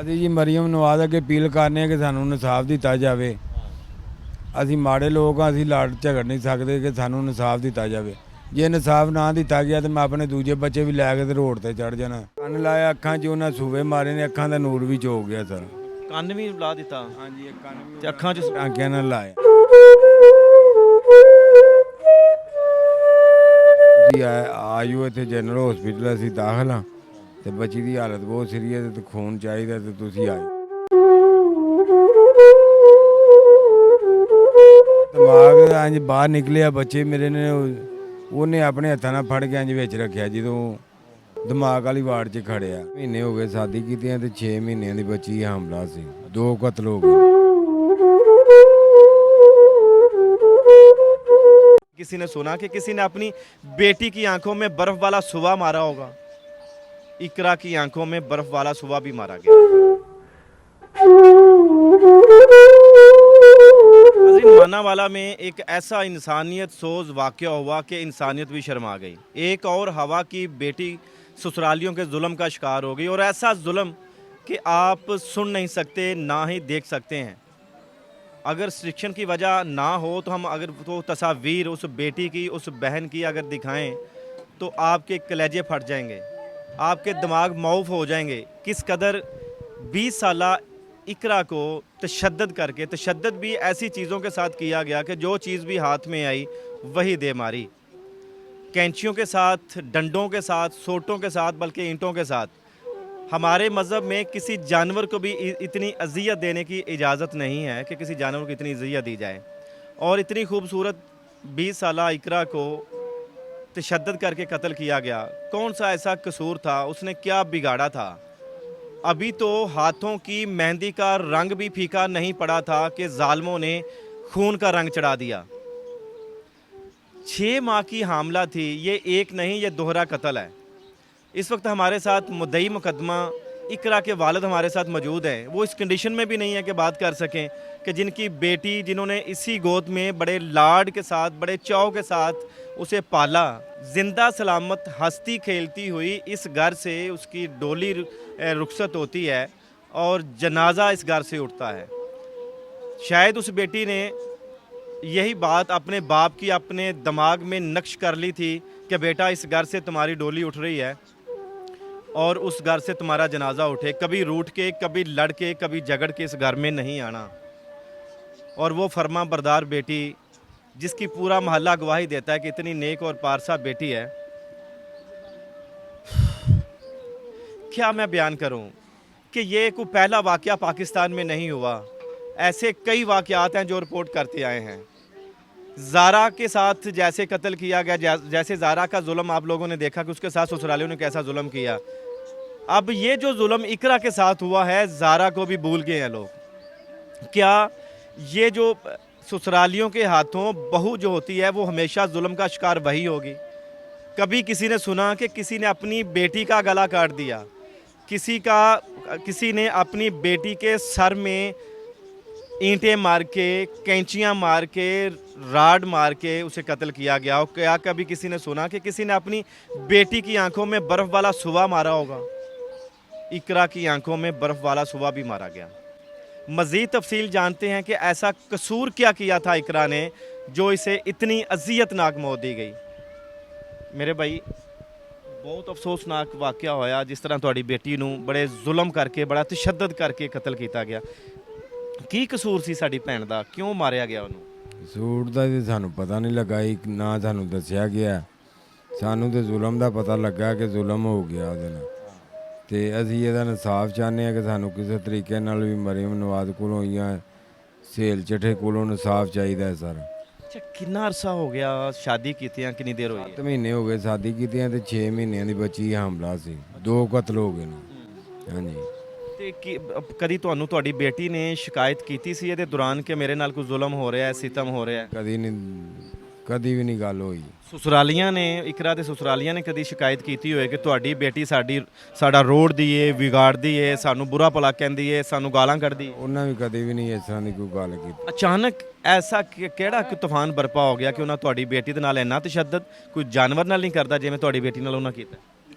ਅਸੀਂ ਜੀ ਮਰੀਮ ਨਵਾਜ਼ ਅੱਗੇ ਅਪੀਲ ਕਰਨੇ ਆ ਕਿ ਸਾਨੂੰ ਇਨਸਾਫ ਦਿੱਤਾ ਜਾਵੇ। ਅਸੀਂ ਮਾੜੇ ਲੋਕ ਹਾਂ, ਅਸੀਂ ਲੜ ਝਗੜ ਨਹੀਂ ਸਕਦੇ ਕਿ ਸਾਨੂੰ ਇਨਸਾਫ ਦਿੱਤਾ ਜਾਵੇ। ਜੇ ਇਨਸਾਫ ਨਾ ਦਿੱਤਾ ਗਿਆ ਤਾਂ ਮੈਂ ਆਪਣੇ ਦੂਜੇ ਬੱਚੇ ਵੀ ਲੈ ਕੇ ਤੇ ਰੋਡ ਤੇ ਚੜ ਜਾਣਾ। ਕੰਨ ਲਾਇਆ, ਅੱਖਾਂ 'ਚ ਉਹਨਾਂ ਸੂਵੇ ਮਾਰੇ ਨੇ, ਅੱਖਾਂ ਦਾ ਨੂਰ ਵੀ ਚੋਕ ਗਿਆ ਸਰ। ਕੰਨ ਵੀ ਲਾ ਦਿੱਤਾ ਹਾਂਜੀ, ਕੰਨ ਵੀ ਤੇ ਅੱਖਾਂ 'ਚ ਟਾਂਕਿਆਂ ਨਾਲ ਲਾਇਆ। ਤੁਸੀਂ ਆਇਓ ਇੱਥੇ ਜਨਰਲ ਹਸਪੀਟਲ, ਅਸੀਂ ਦਾਖਲ ਹਾਂ ਤੇ ਬੱਚੀ ਦੀ ਹਾਲਤ ਬਹੁਤ ਸੀਰੀਅਸ ਤੇ ਖੂਨ ਚਾਹੀਦਾ ਤੇ ਤੁਸੀਂ ਆਇਓ। ਦਿਮਾਗ ਇੰਜ ਬਾਹਰ ਨਿਕਲਿਆ ਬੱਚੇ ਮੇਰੇ ਨੇ, ਉਹਨੇ ਆਪਣੇ ਹੱਥਾਂ ਨਾਲ ਫੜ ਕੇ ਇੰਜ ਵਿੱਚ ਰੱਖਿਆ ਜਦੋਂ ਦਿਮਾਗ ਵਾਲੀ ਵਾਰਡ 'ਚ ਖੜਿਆ। ਮਹੀਨੇ ਹੋ ਗਏ ਸ਼ਾਦੀ ਕੀਤੀਆਂ ਤੇ 6 ਮਹੀਨਿਆਂ ਦੀ ਬੱਚੀ ਹਮਲਾ ਸੀ, 2 ਕਤਲ ਹੋ ਗਏ। किसी ने सुना कि किसी ने अपनी बेटी की आंखों में बर्फ वाला सुवा मारा होगा। इकरा की आंखों में बर्फ वाला सुवा भी मारा गया। मानावाला में एक ऐसा इंसानियत सोज वाक़या हुआ कि इंसानियत भी शर्मा गई। एक और हवा की बेटी ससुरालियों के जुल्म का शिकार हो गई, और ऐसा जुल्म कि आप सुन नहीं सकते ना ही देख सकते हैं। अगर रिस्ट्रिक्शन की वजह ना हो तो हम अगर तो तस्वीर उस बेटी की, उस बहन की अगर दिखाएं तो आपके कलेजे फट जाएंगे, आपके दिमाग मऊफ हो जाएंगे। किस कदर 20 साला इकरा को तशद्दद करके, तशद्दद भी ऐसी चीज़ों के साथ किया गया कि जो चीज़ भी हाथ में आई वही दे मारी। कैंचियों के साथ, डंडों के साथ, सोटों के साथ, बल्कि ईंटों के साथ। हमारे मज़हब में किसी जानवर को भी इतनी अजियत देने की इजाज़त नहीं है कि किसी जानवर को इतनी अजियत दी जाए। और इतनी खूबसूरत 20 साला इकरा को तशद्दद करके कत्ल किया गया। कौन सा ऐसा कसूर था, उसने क्या बिगाड़ा था? अभी तो हाथों की मेहंदी का रंग भी फीका नहीं पड़ा था कि जालिमों ने खून का रंग चढ़ा दिया। 6 माह की हामला थी, ये एक नहीं, ये दोहरा कत्ल है। इस वक्त हमारे साथ मुद्दई मुकदमा इकरा के वालिद हमारे साथ मौजूद हैं। वो इस कंडीशन में भी नहीं है कि बात कर सकें कि जिनकी बेटी, जिन्होंने इसी गोद में बड़े लाड के साथ, बड़े चाव के साथ उसे पाला, जिंदा सलामत हंसती खेलती हुई इस घर से उसकी डोली रुखसत होती है और जनाजा इस घर से उठता है। शायद उस बेटी ने यही बात अपने बाप की अपने दिमाग में नक्श कर ली थी कि बेटा इस घर से तुम्हारी डोली उठ रही है और उस घर से तुम्हारा जनाजा उठे। कभी रूठ के, कभी लड़ के, कभी झगड़ के इस घर में नहीं आना। और वो फर्मा बरदार बेटी जिसकी पूरा मोहल्ला गवाही देता है कि इतनी नेक और पारसा बेटी है, क्या मैं बयान करूं कि ये कोई पहला वाक़या पाकिस्तान में नहीं हुआ। ऐसे कई वाक़यात हैं जो रिपोर्ट करते आए हैं। ज़ारा के साथ जैसे कत्ल किया गया, जैसे ज़ारा का जुल्म आप लोगों ने देखा कि उसके साथ ससुरालियों ने कैसा जुल्म किया। अब ये जो जुल्म इकरा के साथ हुआ है, ज़ारा को भी भूल गए हैं लोग। क्या ये जो ससुरालियों के हाथों बहू जो होती है वो हमेशा जुल्म का शिकार वही होगी? कभी किसी ने सुना कि किसी ने अपनी बेटी का गला काट दिया, किसी ने अपनी बेटी के सर में ईंटें मार के, कैंचियाँ मार के, राड मार के उसे कत्ल किया गया? और क्या कभी किसी ने सुना कि किसी ने अपनी बेटी की आंखों में बर्फ़ वाला सुवा मारा होगा? इकरा की आंखों में बर्फ़ वाला सुवा भी मारा गया। मज़ीद तफसील जानते हैं कि ऐसा कसूर क्या किया था इकरा ने जो इसे इतनी अजियतनाक मौत दी गई। मेरे भाई, बहुत अफसोसनाक वाक़या होया जिस तरह तुहाडी बेटी नूं बड़े जुल्म करके, बड़ा तशद्दद करके कत्ल किया गया। ਕੀ ਕਸੂਰ ਸੀ ਸਾਡੀ ਭੈਣ ਦਾ, ਕਿਉਂ ਮਾਰਿਆ ਗਿਆ ਉਹਨੂੰ? ਕਸੂਰ ਦਾ ਜੀ ਸਾਨੂੰ ਪਤਾ ਨਹੀਂ ਲੱਗਾ, ਨਾ ਸਾਨੂੰ ਦੱਸਿਆ ਗਿਆ। ਸਾਨੂੰ ਤੇ ਜ਼ੁਲਮ ਦਾ ਪਤਾ ਲੱਗਾ ਕਿ ਜ਼ੁਲਮ ਹੋ ਗਿਆ ਉਹਦੇ ਨਾਲ, ਤੇ ਅਸੀਂ ਇਹਦਾ ਇਨਸਾਫ ਚਾਹੁੰਦੇ ਹਾਂ ਕਿ ਸਾਨੂੰ ਕਿਸੇ ਤਰੀਕੇ ਨਾਲ ਵੀ ਮਰੀਮ ਨਵਾਜ਼ ਕੋਲੋਂ ਜਾਂ ਸਹੇਲ ਚਠੇ ਕੋਲੋਂ ਇਨਸਾਫ ਚਾਹੀਦਾ ਹੈ ਸਰ। ਅੱਛਾ, ਕਿੰਨਾ ਅਰਸਾ ਹੋ ਗਿਆ ਸ਼ਾਦੀ ਕੀਤਿਆਂ, ਕਿੰਨੀ ਦੇਰ ਹੋਈ 7 ਮਹੀਨੇ ਹੋ ਗਏ ਸ਼ਾਦੀ ਕੀਤੀਆਂ ਤੇ 6 ਮਹੀਨਿਆਂ ਦੀ ਬੱਚੀ ਹਮਲਾ ਸੀ, 2 ਕਤਲ ਹੋ ਗਏ ਨੇ। ਹਾਂਜੀ। ਤੇ ਕਦੀ ਤੁਹਾਨੂੰ ਤੁਹਾਡੀ ਬੇਟੀ ਨੇ ਸ਼ਿਕਾਇਤ ਕੀਤੀ ਸੀ ਇਹਦੇ ਦੌਰਾਨ ਕਿ ਮੇਰੇ ਨਾਲ ਕੋਈ ਜ਼ੁਲਮ ਹੋ ਰਿਹਾ ਹੈ, ਸਿਤਮ ਹੋ ਰਿਹਾ ਹੈ? ਕਦੀ ਵੀ ਨਹੀਂ ਗੱਲ ਹੋਈ। ਸਸੁਰਾਲੀਆਂ ਨੇ, ਇਕਰਾ ਦੇ ਸਸੁਰਾਲੀਆਂ ਨੇ ਕਦੀ ਸ਼ਿਕਾਇਤ ਕੀਤੀ ਹੋਏ ਕਿ ਤੁਹਾਡੀ ਬੇਟੀ ਸਾਡਾ ਰੋੜਦੀ ਏ, ਵਿਗਾੜਦੀ ਏ, ਸਾਨੂੰ ਬੁਰਾ ਭਲਾ ਕਹਿੰਦੀ ਏ, ਸਾਨੂੰ ਗਾਲਾਂ ਕੱਢਦੀ? ਉਹਨਾਂ ਵੀ ਕਦੀ ਵੀ ਨਹੀਂ ਇਸ ਤਰ੍ਹਾਂ ਦੀ ਕੋਈ ਗੱਲ ਕੀਤੀ। ਅਚਾਨਕ ਐਸਾ ਕਿਹੜਾ ਕੋਈ ਤੂਫਾਨ ਬਰਪਾ ਹੋ ਗਿਆ ਕਿ ਉਹਨਾਂ ਤੁਹਾਡੀ ਬੇਟੀ ਦੇ ਨਾਲ ਇੰਨਾ ਤਸ਼ੱਦਦ ਕੋਈ ਜਾਨਵਰ ਨਾਲ ਨਹੀਂ ਕਰਦਾ ਜਿਵੇਂ ਤੁਹਾਡੀ ਬੇਟੀ ਨਾਲ ਉਹਨਾਂ ਕੀਤਾ?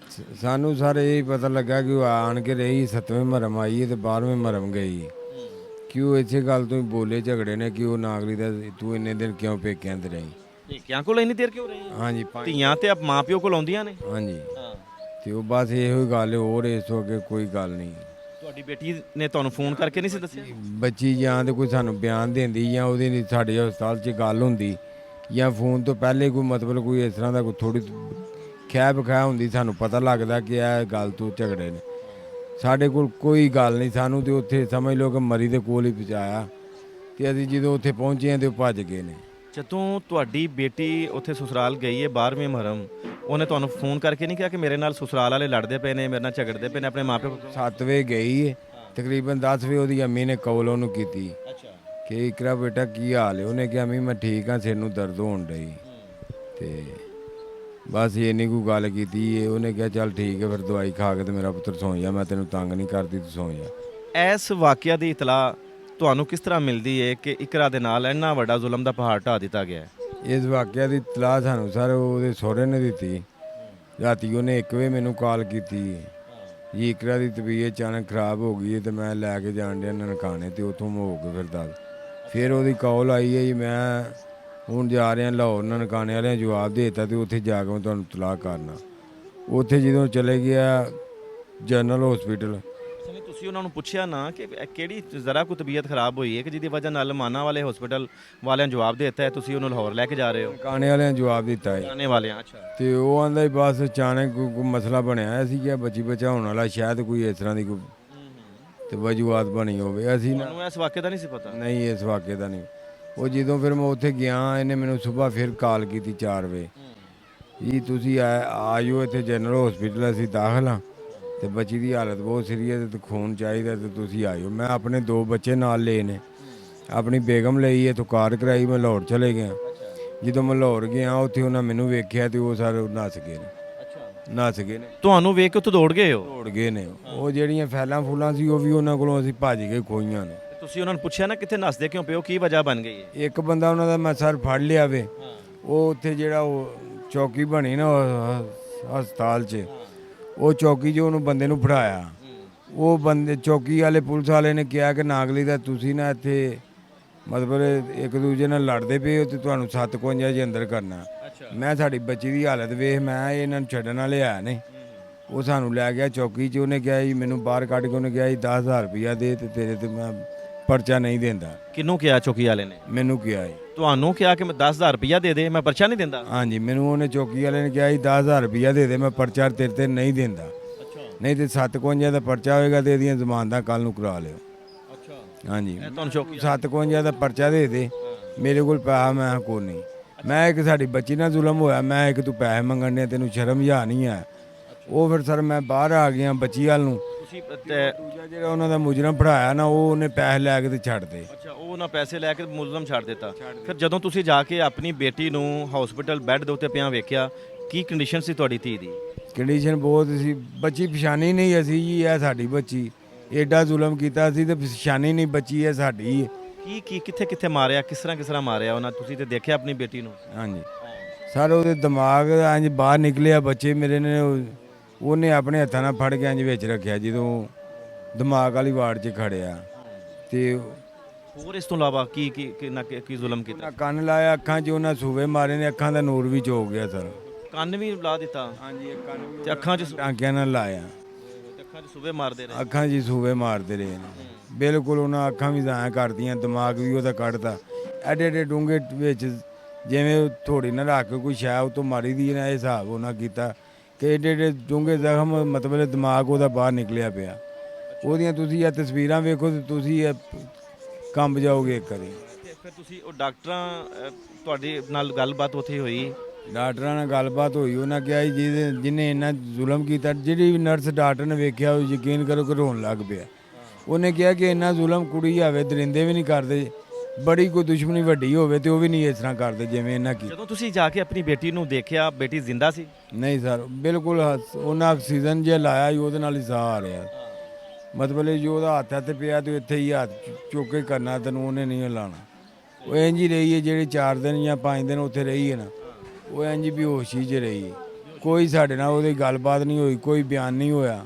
ਸਾਨੂੰ ਸਰ ਇਹ ਹੀ ਪਤਾ ਲੱਗਾ ਕਿ ਉਹ ਆਣ ਕੇ ਰਹੀ 7ਵੇਂ ਮਹਰਮ ਆਈ ਹੈ ਤੇ 12ਵੇਂ ਮਹਰਮ ਗਈ ਕਿ ਉਹ ਇਸੇ ਗੱਲ ਤੋਂ ਹੀ ਬੋਲੇ ਝਗੜੇ ਨੇ ਕਿ ਉਹ ਨਾਗਰੀ ਦਾ ਤੂੰ ਇੰਨੇ ਦਿਨ ਕਿਉਂ ਪੇਕਿਆਂ ਤੇ ਰਹੀ। ਪੇਕਿਆਂ ਕੋਲ ਇੰਨੀ ਦੇਰ ਕਿਉਂ ਰਹੀ? ਹਾਂਜੀ ਧੀਆਂ ਤੇ ਮਾਂ ਪਿਓ ਕੋਲ ਆਉਂਦੀਆਂ ਨੇ। ਹਾਂਜੀ ਤੇ ਉਹ ਬਸ ਇਹੋ ਹੀ ਗੱਲ, ਹੋਰ ਇਸ ਤੋਂ ਅੱਗੇ ਕੋਈ ਗੱਲ ਨਹੀਂ। ਤੁਹਾਡੀ ਬੇਟੀ ਨੇ ਤੁਹਾਨੂੰ ਫੋਨ ਕਰਕੇ ਨਹੀਂ ਸੀ ਦੱਸਿਆ? ਬੱਚੀ ਜਾਂ ਤੇ ਕੋਈ ਸਾਨੂੰ ਬਿਆਨ ਦਿੰਦੀ ਜਾਂ ਉਹਦੇ ਲਈ ਸਾਡੇ ਹਸਪਤਾਲ 'ਚ ਗੱਲ ਹੁੰਦੀ ਜਾਂ ਫੋਨ ਤੋਂ ਪਹਿਲੇ ਕੋਈ ਮਤਲਬ ਕੋਈ ਇਸ ਤਰ੍ਹਾਂ ਦਾ ਕੋਈ ਥੋੜੀ ਖਹਿ ਬਖਾ ਹੁੰਦੀ, ਸਾਨੂੰ ਪਤਾ ਲੱਗਦਾ ਕਿ ਇਹ ਗੱਲ ਤੋਂ ਝਗੜੇ ਨੇ। ਸਾਡੇ ਕੋਲ ਕੋਈ ਗੱਲ ਨਹੀਂ, ਸਾਨੂੰ ਤੇ ਉੱਥੇ ਸਮਝ ਲਓ ਕਿ ਮਰੀ ਦੇ ਕੋਲ ਹੀ ਪਹੁੰਚਾਇਆ ਤੇ ਅਸੀਂ ਜਦੋਂ ਉੱਥੇ ਪਹੁੰਚੇ ਹਾਂ ਤੇ ਉਹ ਭੱਜ ਗਏ ਨੇ। ਜਦੋਂ ਤੁਹਾਡੀ ਬੇਟੀ ਉੱਥੇ ਸਸੁਰਾਲ ਗਈ ਹੈ 12ਵੇਂ ਮਹਰਮ, ਉਹਨੇ ਤੁਹਾਨੂੰ ਫੋਨ ਕਰਕੇ ਨਹੀਂ ਕਿਹਾ ਕਿ ਮੇਰੇ ਨਾਲ ਸਸੁਰਾਲ ਵਾਲੇ ਲੜਦੇ ਪਏ ਨੇ, ਮੇਰੇ ਨਾਲ ਝਗੜਦੇ ਪਏ ਨੇ ਆਪਣੇ ਮਾਪਿਓ ਕੋਲ? 7 ਵਜੇ ਗਈ ਹੈ, ਤਕਰੀਬਨ 10 ਵਜੇ ਉਹਦੀ ਅੰਮੀ ਨੇ ਕਾਲ ਉਹਨੂੰ ਕੀਤੀ ਅੱਛਾ। ਕਿ ਇਕਰਾ ਬੇਟਾ ਕੀ ਹਾਲ ਹੈ? ਉਹਨੇ ਕਿਹਾ ਅੰਮੀ ਮੈਂ ਠੀਕ ਹਾਂ, ਸਿਰ ਨੂੰ ਦਰਦ ਹੋਣ ਡਈ। ਤੇ ਬਸ ਇੰਨੀ ਕੋਈ ਗੱਲ ਕੀਤੀ ਹੈ। ਉਹਨੇ ਕਿਹਾ ਚੱਲ ਠੀਕ ਹੈ ਫਿਰ ਦਵਾਈ ਖਾ ਕੇ ਤੇ ਮੇਰਾ ਪੁੱਤਰ ਸੌਂ ਜਾ, ਮੈਂ ਤੈਨੂੰ ਤੰਗ ਨਹੀਂ ਕਰਦੀ, ਤੂੰ ਸੌਂ ਜਾ। ਇਸ ਵਾਕਿਆ ਦੀ ਇਤਲਾਹ ਤੁਹਾਨੂੰ ਕਿਸ ਤਰ੍ਹਾਂ ਮਿਲਦੀ ਹੈ ਕਿ ਇਕਰਾ ਦੇ ਨਾਲ ਇੰਨਾ ਵੱਡਾ ਜ਼ੁਲਮ ਦਾ ਪਹਾੜ ਢਾ ਦਿੱਤਾ ਗਿਆ ਹੈ? ਇਸ ਵਾਕਿਆ ਦੀ ਇਤਲਾਹ ਸਾਨੂੰ ਸਰ ਉਹਦੇ ਸਹੁਰੇ ਨੇ ਦਿੱਤੀ। ਰਾਤੀ ਉਹਨੇ 1 ਵਜੇ ਮੈਨੂੰ ਕਾਲ ਕੀਤੀ ਜੀ ਇਕਰਾ ਦੀ ਤਬੀਅਤ ਅਚਾਨਕ ਖਰਾਬ ਹੋ ਗਈ ਹੈ ਤੇ ਮੈਂ ਲੈ ਕੇ ਜਾਣ ਡਿਆ ਨਨਕਾਣੇ ਤੇ ਉੱਥੋਂ ਹੋ ਕੇ ਫਿਰ ਦੱਸ। ਫਿਰ ਉਹਦੀ ਕਾਲ ਆਈ ਹੈ ਜੀ ਮੈਂ ਹੁਣ ਜਾ ਰਿਹਾ ਲਾਹੌਰ, ਨਨਕਾਣੇ ਵਾਲਿਆਂ ਜਵਾਬ ਦੇ ਦਿੱਤਾ ਤੇ ਉੱਥੇ ਜਾ ਕੇ ਮੈਂ ਤੁਹਾਨੂੰ ਇਤਲਾਹ ਕਰਨਾ। ਉੱਥੇ ਜਦੋਂ ਚਲੇ ਗਿਆ ਜਨਰਲ ਹਸਪੀਟਲ, ਨਹੀਂ ਤੁਸੀਂ ਉਹਨਾਂ ਨੂੰ ਪੁੱਛਿਆ ਨਾ ਕਿ ਕਿਹੜੀ ਜ਼ਰਾ ਕੋ ਤਬੀਅਤ ਖਰਾਬ ਹੋਈ ਹੈ ਕਿ ਜਿਹਦੀ ਵਜ੍ਹਾ ਨਾਲ ਮਾਨਾ ਵਾਲੇ ਹਸਪੀਟਲ ਵਾਲਿਆਂ ਜਵਾਬ ਦੇ ਦਿੱਤਾ ਹੈ ਤੁਸੀਂ ਉਹਨੂੰ ਲਾਹੌਰ ਲੈ ਕੇ ਜਾ ਰਹੇ ਹੋ? ਨਨਕਾਣੇ ਵਾਲਿਆਂ ਜਵਾਬ ਦਿੱਤਾ ਹੈ ਆਨੇ ਵਾਲਿਆਂ। ਅੱਛਾ। ਤੇ ਉਹ ਆਂਦਾ ਬਸ ਅਚਾਨਕ ਕੋਈ ਮਸਲਾ ਬਣਿਆ ਸੀ ਕਿ ਬੱਚੀ ਬੱਚਾ ਹੋਣ ਵਾਲਾ, ਸ਼ਾਇਦ ਕੋਈ ਇਸ ਤਰ੍ਹਾਂ ਦੀ ਕੋਈ ਤੇ ਵਜੂਆਤ ਬਣੀ ਹੋਵੇ। ਅਸੀਂ ਨਾ ਤੁਹਾਨੂੰ ਇਸ ਵਾਕਿਆ ਦਾ ਨਹੀਂ ਸੀ ਪਤਾ? ਨਹੀਂ ਇਸ ਵਾਕਿਆ ਦਾ ਨਹੀਂ। ਉਹ ਜਦੋਂ ਫਿਰ ਮੈਂ ਉੱਥੇ ਗਿਆ ਇਹਨੇ ਮੈਨੂੰ ਸਵੇਰ ਫਿਰ ਕਾਲ ਕੀਤੀ 4 ਵਜੇ ਜੀ ਤੁਸੀਂ ਆਇਓ ਇੱਥੇ ਜਨਰਲ ਹਸਪੀਟਲ, ਅਸੀਂ ਦਾਖਲ ਹਾਂ ਤੇ ਬੱਚੀ ਦੀ ਹਾਲਤ ਬਹੁਤ ਸੀਰੀਅਸ ਤੇ ਖੂਨ ਚਾਹੀਦਾ ਤੇ ਤੁਸੀਂ ਆਇਓ। ਮੈਂ ਆਪਣੇ 2 ਬੱਚੇ ਨਾਲ ਲਏ ਨੇ, ਆਪਣੀ ਬੇਗਮ ਲਈ ਹੈ ਤੋਂ ਕਾਰ ਕਰਾਈ, ਮੈਂ ਲਾਹੌਰ ਚਲੇ ਗਿਆ। ਜਦੋਂ ਮੈਂ ਲਾਹੌਰ ਗਿਆ ਉੱਥੇ ਉਹਨਾਂ ਮੈਨੂੰ ਵੇਖਿਆ ਤੇ ਉਹ ਸਾਰੇ ਨੱਸ ਗਏ ਨੇ। ਨੱਸ ਗਏ ਨੇ। ਤੁਹਾਨੂੰ ਵੇਖ ਕੇ ਉੱਥੋਂ ਦੌੜ ਗਏ ਹੋ? ਦੌੜ ਗਏ ਨੇ। ਉਹ ਜਿਹੜੀਆਂ ਫੈਲਾਂ ਫੂਲਾਂ ਸੀ ਉਹ ਵੀ ਉਹਨਾਂ ਕੋਲੋਂ ਅਸੀਂ ਭੱਜ ਕੇ ਖੋਈਆਂ ਨੇ। ਤੁਸੀਂ ਉਹਨਾਂ ਨੂੰ ਪੁੱਛਿਆ ਨਾ ਕਿੱਥੇ ਨੱਸਦੇ ਕਿਉਂ ਪਿਓ, ਕੀ ਵਜ੍ਹਾ ਬਣ ਗਈ ਹੈ? ਇੱਕ ਬੰਦਾ ਉਹਨਾਂ ਦਾ ਮੈਂ ਸਰ ਫੜ ਲਿਆ ਵੇ, ਉਹ ਉੱਥੇ ਜਿਹੜਾ ਉਹ ਚੌਕੀ ਬਣੀ ਨਾ ਹਸਪਤਾਲ 'ਚ, ਉਹ ਚੌਕੀ 'ਚ ਉਹਨੂੰ ਬੰਦੇ ਨੂੰ ਫੜਾਇਆ। ਉਹ ਬੰਦੇ ਚੌਕੀ ਵਾਲੇ ਪੁਲਿਸ ਵਾਲੇ ਨੇ ਕਿਹਾ ਕਿ ਨਾਗਲੀ ਦਾ ਤੁਸੀਂ ਨਾ ਇੱਥੇ ਮਤਲਬ ਇੱਕ ਦੂਜੇ ਨਾਲ ਲੜਦੇ ਪਏ ਹੋ ਤੇ ਤੁਹਾਨੂੰ 751 ਦੇ ਅੰਦਰ ਕਰਨਾ। ਮੈਂ ਸਾਡੀ ਬੱਚੀ ਦੀ ਹਾਲਤ ਵੇਖ ਮੈਂ ਇਹਨਾਂ ਨੂੰ ਛੱਡਣ ਵਾਲੇ ਆਇਆ ਨੇ। ਉਹ ਸਾਨੂੰ ਲੈ ਗਿਆ ਚੌਕੀ 'ਚ, ਉਹਨੇ ਕਿਹਾ ਜੀ ਮੈਨੂੰ ਬਾਹਰ ਕੱਢ ਕੇ ਉਹਨੇ ਕਿਹਾ ਜੀ 10,000 ਰੁਪਇਆ ਦੇ ਤੇ ਤੇਰੇ ਤੇ ਮੈਂ ਪਰਚਾ ਨਹੀਂ ਦਿੰਦਾ। ਕਿਹਨੂੰ ਕਿਹਾ ਚੌਕੀ ਵਾਲੇ ਨੇ? ਮੈਨੂੰ ਕਿਹਾ ਜੀ। ਤੁਹਾਨੂੰ ਕਿਹਾ ਕਿ ਮੈਂ 10,000 ਰੁਪਇਆ ਦੇ ਦੇ ਮੈਂ ਪਰਚਾ ਨਹੀਂ ਦਿੰਦਾ? ਹਾਂਜੀ ਮੈਨੂੰ ਉਹਨੇ ਚੌਕੀ ਵਾਲੇ ਨੇ ਕਿਹਾ ਜੀ 10,000 ਰੁਪਇਆ ਦੇ ਦੇ, ਮੈਂ ਪਰਚਾ ਤੇਰੇ ਤੇ ਨਹੀਂ ਦਿੰਦਾ, ਨਹੀਂ ਤੇ 751 ਦਾ ਪਰਚਾ ਹੋਏਗਾ ਤੇ ਇਹਦੀਆਂ ਜ਼ਮਾਨਤਾਂ ਕੱਲ ਨੂੰ ਕਰਾ ਲਿਓ। ਹਾਂਜੀ ਤੁਹਾਨੂੰ ਚੌਕੀ 751 ਦਾ ਪਰਚਾ ਦੇ ਦੇ, ਮੇਰੇ ਕੋਲ ਪੈਸਾ ਮੈਂ ਕੋਈ ਨਹੀਂ। ਮੈਂ ਇੱਕ ਸਾਡੀ ਬੱਚੀ ਨਾਲ ਜ਼ੁਲਮ ਹੋਇਆ, ਮੈਂ ਇੱਕ ਤੂੰ ਪੈਸੇ ਮੰਗਣ ਨੇ, ਤੈਨੂੰ ਸ਼ਰਮ ਜਾਂ ਨਹੀਂ ਆ? ਉਹ ਫਿਰ ਸਰ ਮੈਂ ਬਾਹਰ ਆ ਗਿਆ ਬੱਚੀ ਵੱਲ ਨੂੰ। ਤੁਸੀਂ ਦੂਜਾ ਜਿਹੜਾ ਉਹਨਾਂ ਦਾ ਮੁਜਰਮ ਫੜਾਇਆ ਨਾ ਉਹ ਉਹਨੇ ਪੈਸੇ ਲੈ ਕੇ ਤੇ ਛੱਡ ਦੇ। ਅੱਛਾ, ਉਹ ਨਾ ਪੈਸੇ ਲੈ ਕੇ ਮੁਲਜ਼ਮ ਛੱਡ ਦਿੱਤਾ। ਫਿਰ ਜਦੋਂ ਤੁਸੀਂ ਜਾ ਕੇ ਆਪਣੀ ਬੇਟੀ ਨੂੰ ਹਸਪੀਟਲ ਬੈੱਡ ਦੇ ਉੱਤੇ ਪਿਆ ਵੇਖਿਆ, ਕੀ ਕੰਡੀਸ਼ਨ ਸੀ ਤੁਹਾਡੀ ਧੀ ਦੀ? ਕੰਡੀਸ਼ਨ ਬਹੁਤ ਸੀ, ਬੱਚੀ ਪਛਾਣੀ ਨਹੀਂ ਅਸੀਂ ਜੀ ਇਹ ਸਾਡੀ ਬੱਚੀ, ਐਡਾ ਜ਼ੁਲਮ ਕੀਤਾ ਸੀ ਤੇ ਪਛਾਣੀ ਨਹੀਂ ਬੱਚੀ ਇਹ ਸਾਡੀ। ਕੀ ਕਿੱਥੇ ਕਿੱਥੇ ਮਾਰਿਆ, ਕਿਸ ਤਰ੍ਹਾਂ ਮਾਰਿਆ ਉਹਨਾਂ? ਤੁਸੀਂ ਤੇ ਦੇਖਿਆ ਆਪਣੀ ਬੇਟੀ ਨੂੰ? ਹਾਂਜੀ ਸਰ ਉਹਦੇ ਦਿਮਾਗ ਇੰਜ ਬਾਹਰ ਨਿਕਲਿਆ ਬੱਚੇ ਮੇਰੇ ਨੇ, ਉਹਨੇ ਆਪਣੇ ਹੱਥਾਂ ਨਾਲ ਫੜ ਕੇ ਇੰਜ ਵਿੱਚ ਰੱਖਿਆ ਜਦੋਂ ਦਿਮਾਗ ਵਾਲੀ ਵਾਰਡ 'ਚ ਖੜਿਆ। ਤੇ ਹੋਰ ਇਸ ਤੋਂ ਇਲਾਵਾ ਕੀ ਜ਼ੁਲਮ ਕੀਤਾ? ਕੰਨ ਲਾਇਆ, ਅੱਖਾਂ 'ਚ ਉਹਨਾਂ ਸੂਵੇ ਮਾਰੇ ਨੇ, ਅੱਖਾਂ ਦਾ ਨੂਰ ਵੀ ਚੋਕ ਗਿਆ ਸਰ। ਕੰਨ ਵੀ ਲਾ ਦਿੱਤਾ? ਹਾਂਜੀ ਕੰਨ ਵੀ ਤੇ ਅੱਖਾਂ 'ਚ ਟਾਂਕਿਆਂ ਨਾਲ ਲਾਇਆ। ਅੱਖਾਂ 'ਚ ਸੂਵੇ ਮਾਰਦੇ ਰਹੇ? ਅੱਖਾਂ 'ਚ ਸੂਵੇ ਮਾਰਦੇ ਰਹੇ ਨੇ ਬਿਲਕੁਲ। ਉਹਨਾਂ ਅੱਖਾਂ ਵੀ ਜ਼ਾਇਆ ਕਰਦੀਆਂ, ਦਿਮਾਗ ਵੀ ਉਹਦਾ ਕੱਢਦਾ। ਐਡੇ ਐਡੇ ਡੂੰਘੇ ਵਿੱਚ ਜਿਵੇਂ ਥੋੜੀ ਨਾ ਰੱਖ ਕੇ ਕੋਈ ਸ਼ਾਇਦ ਉਤੋਂ ਮਾਰੀ ਦੀ ਨਾ, ਇਹ ਹਿਸਾਬ ਉਹਨਾਂ ਕੀਤਾ ਕਿ ਐਡੇ ਐਡੇ ਡੂੰਘੇ ਜ਼ਖਮ, ਮਤਲਬ ਦਿਮਾਗ ਉਹਦਾ ਬਾਹਰ ਨਿਕਲਿਆ ਪਿਆ। ਉਹਦੀਆਂ ਤੁਸੀਂ ਇਹ ਤਸਵੀਰਾਂ ਵੇਖੋ ਤੇ ਤੁਸੀਂ ਇਹ ਕੰਬ ਜਾਓਗੇ ਇੱਕ ਵਾਰੀ। ਫਿਰ ਤੁਸੀਂ ਉਹ ਡਾਕਟਰਾਂ ਤੁਹਾਡੇ ਨਾਲ ਗੱਲਬਾਤ ਉੱਥੇ ਹੋਈ? ਡਾਕਟਰਾਂ ਨਾਲ ਗੱਲਬਾਤ ਹੋਈ, ਉਹਨਾਂ ਕਿਹਾ ਜੀ ਜਿਹਨੇ ਇੰਨਾ ਜ਼ੁਲਮ ਕੀਤਾ, ਜਿਹੜੀ ਵੀ ਨਰਸ ਡਾਕਟਰ ਨੇ ਵੇਖਿਆ ਉਹ ਯਕੀਨ ਕਰੋ ਕਿ ਰੋਣ ਲੱਗ ਪਿਆ। ਉਹਨੇ ਕਿਹਾ ਕਿ ਇੰਨਾ ਜ਼ੁਲਮ ਕੁੜੀ ਆਵੇ ਦਰਿੰਦੇ ਵੀ ਨਹੀਂ ਕਰਦੇ, ਬੜੀ ਕੋਈ ਦੁਸ਼ਮਣੀ ਵੱਡੀ ਹੋਵੇ ਤੇ ਉਹ ਵੀ ਨਹੀਂ ਇਸ ਤਰ੍ਹਾਂ ਕਰਦੇ ਜਿਵੇਂ ਇਹਨਾਂ ਕੀ। ਜਦੋਂ ਤੁਸੀਂ ਜਾ ਕੇ ਆਪਣੀ ਬੇਟੀ ਨੂੰ ਦੇਖਿਆ, ਬੇਟੀ ਜ਼ਿੰਦਾ ਸੀ? ਨਹੀਂ ਸਰ ਬਿਲਕੁਲ, ਉਹਨਾਂ ਆਕਸੀਜਨ ਜਿਹਾ ਲਾਇਆ ਸੀ ਉਹਦੇ ਨਾਲ ਹੀ ਸਾਹ ਆ ਰਿਹਾ। ਮਤਲਬ ਜੋ ਉਹਦਾ ਹੱਥ ਤੇ ਪਿਆ ਤੇ ਇੱਥੇ ਹੀ ਹੱਥ ਚੁੱਕ ਕੇ ਕਰਨਾ, ਤੈਨੂੰ ਉਹਨੇ ਨਹੀਂ ਲਾਣਾ। ਉਹ ਇੰਝ ਹੀ ਰਹੀ ਹੈ ਜਿਹੜੇ 4 ਦਿਨ ਜਾਂ 5 ਦਿਨ ਉੱਥੇ ਰਹੀ ਹੈ ਨਾ, ਉਹ ਇੰਝ ਵੀ ਹੋਸ਼ੀ 'ਚ ਰਹੀ ਹੈ। ਕੋਈ ਸਾਡੇ ਨਾਲ ਉਹਦੀ ਗੱਲਬਾਤ ਨਹੀਂ ਹੋਈ, ਕੋਈ ਬਿਆਨ ਨਹੀਂ ਹੋਇਆ।